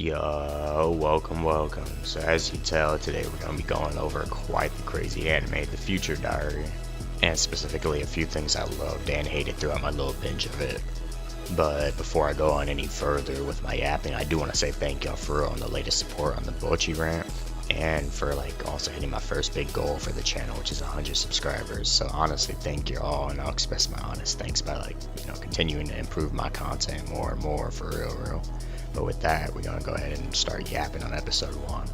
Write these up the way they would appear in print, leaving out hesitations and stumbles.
Yo, welcome. So as you can tell, today we're going to be going over quite the crazy anime, The Future Diary, and specifically a few things I loved and hated throughout my little binge of it. But before I go on any further with my yapping, I do want to say thank y'all for on the latest support on the Bochi rant, and for also hitting my first big goal for the channel, which is 100 subscribers. So honestly, thank you all, and I'll express my honest thanks by continuing to improve my content more and more, for real. But with that, we're gonna go ahead and start yapping on episode 1.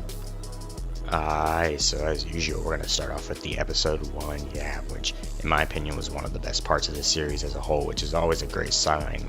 Alright, so as usual, we're gonna start off with the episode 1 yap, which in my opinion was one of the best parts of the series as a whole, which is always a great sign,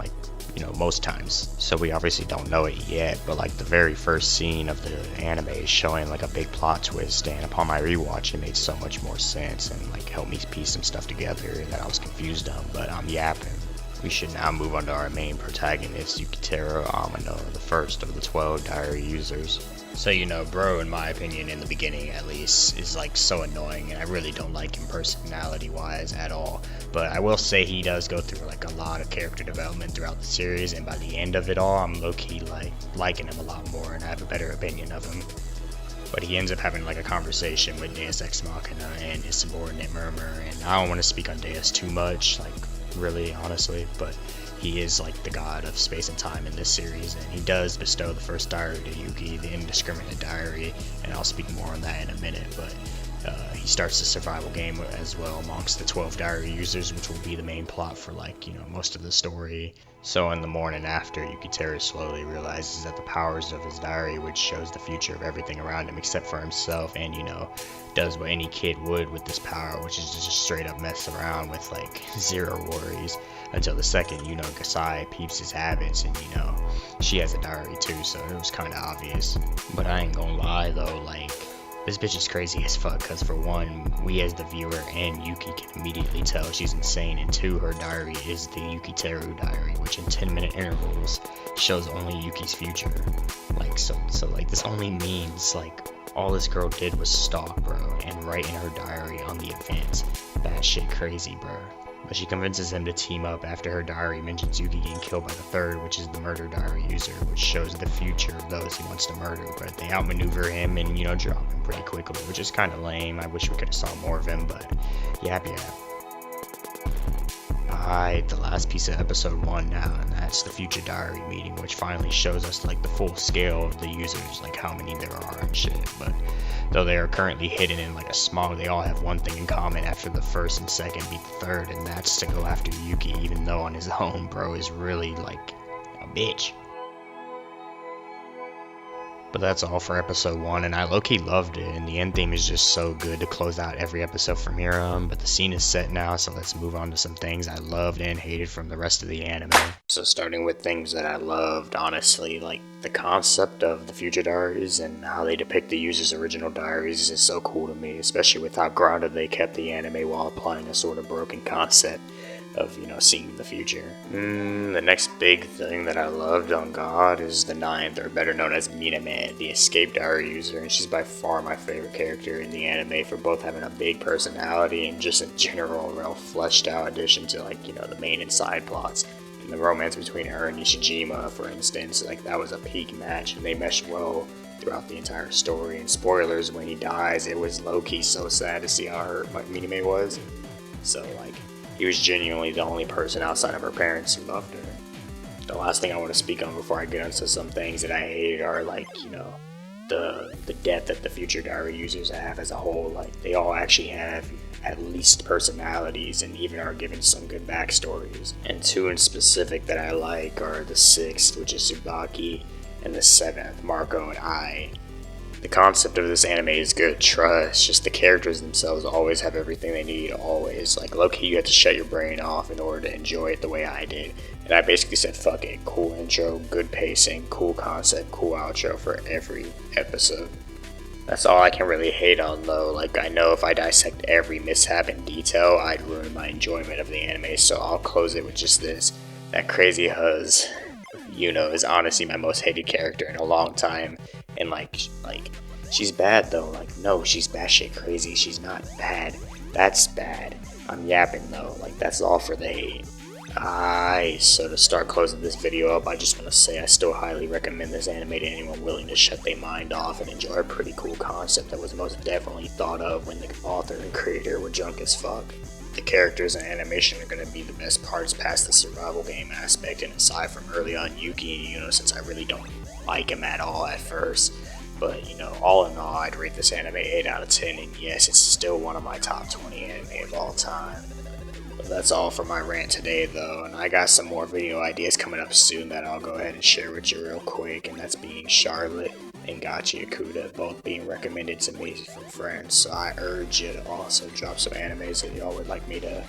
most times. So we obviously don't know it yet, but the very first scene of the anime is showing a big plot twist, and upon my rewatch it made so much more sense and helped me piece some stuff together that I was confused on, but I'm yapping. We should now move on to our main protagonist, Yukiteru Amano, the first of the 12 diary users. So bro, in my opinion, in the beginning at least, is so annoying, and I really don't like him personality wise at all. But I will say he does go through a lot of character development throughout the series, and by the end of it all, I'm low-key liking him a lot more, and I have a better opinion of him. But he ends up having a conversation with Deus Ex Machina and his subordinate Murmur, and I don't want to speak on Deus too much, really honestly, but he is the god of space and time in this series, and he does bestow the first diary to Yuki, the indiscriminate diary, and I'll speak more on that in a minute. But he starts the survival game as well amongst the 12 diary users, which will be the main plot for most of the story. So in the morning after, Yukiteru slowly realizes that the powers of his diary, which shows the future of everything around him except for himself, and does what any kid would with this power, which is to just straight up mess around with zero worries, until the second Gasai peeps his habits, and she has a diary too, so it was kind of obvious. But I ain't gonna lie though, this bitch is crazy as fuck, because for one, we as the viewer and Yuki can immediately tell she's insane, and two, her diary is the Yukiteru diary, which in 10-minute intervals shows only Yuki's future. This only means all this girl did was stalk, bro, and write in her diary on the events. That shit crazy, bro. But she convinces him to team up after her diary mentions Yuki getting killed by the third, which is the murder diary user, which shows the future of those he wants to murder. But they outmaneuver him and, drop him pretty quickly, which is kind of lame. I wish we could have saw more of him, but yap. Alright, the last piece of episode 1 now, and that's the future diary meeting, which finally shows us the full scale of the users, how many there are and shit. But though they are currently hidden in a smog, they all have one thing in common after the first and second beat the third, and that's to go after Yuki, even though on his own, bro is really a bitch. But that's all for episode 1, and I low-key loved it, and the end theme is just so good to close out every episode from here on. But the scene is set now, so let's move on to some things I loved and hated from the rest of the anime. So starting with things that I loved, honestly, the concept of the future diaries and how they depict the user's original diaries is so cool to me, especially with how grounded they kept the anime while applying a sort of broken concept of, seeing the future. The next big thing that I loved on God is the 9th, or better known as Miname, the escape diary user, and she's by far my favorite character in the anime for both having a big personality and just in general a real fleshed out addition to the main and side plots. And the romance between her and Nishijima, for instance, that was a peak match, and they meshed well throughout the entire story. And spoilers, when he dies, it was low-key so sad to see how hurt Miname was. So he was genuinely the only person outside of her parents who loved her. The last thing I want to speak on before I get into some things that I hated are the depth that the future diary users have as a whole. They all actually have at least personalities and even are given some good backstories. And two in specific that I like are the 6th, which is Tsubaki, and the 7th, Marco and Ai. The concept of this anime is good, trust, just the characters themselves always have everything they need, always. Low-key, you have to shut your brain off in order to enjoy it the way I did. And I basically said, fuck it, cool intro, good pacing, cool concept, cool outro for every episode. That's all I can really hate on though. I know if I dissect every mishap in detail, I'd ruin my enjoyment of the anime, so I'll close it with just this. That crazy Huz, is honestly my most hated character in a long time. And she's bad though. No, she's batshit crazy. She's not bad. That's bad. I'm yapping though. That's all for the hate. So to start closing this video up, I just want to say I still highly recommend this anime to anyone willing to shut their mind off and enjoy a pretty cool concept that was most definitely thought of when the author and creator were drunk as fuck. The characters and animation are going to be the best parts past the survival game aspect, and aside from early on Yuhhh, since I really don't like him at all at first. But, all in all, I'd rate this anime 8 out of 10, and yes, it's still one of my top 20 anime of all time. But that's all for my rant today, though, and I got some more video ideas coming up soon that I'll go ahead and share with you real quick, and that's being Charlotte and Gachi Akuda, both being recommended to me from friends, so I urge you to also drop some animes that y'all would like me to,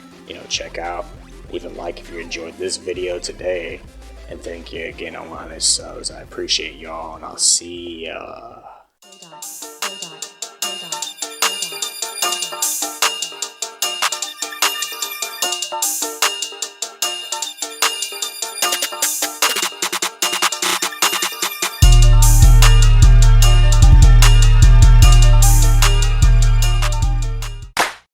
check out. Even like if you enjoyed this video today, and thank you again on 100 subs. I appreciate y'all, and I'll see ya.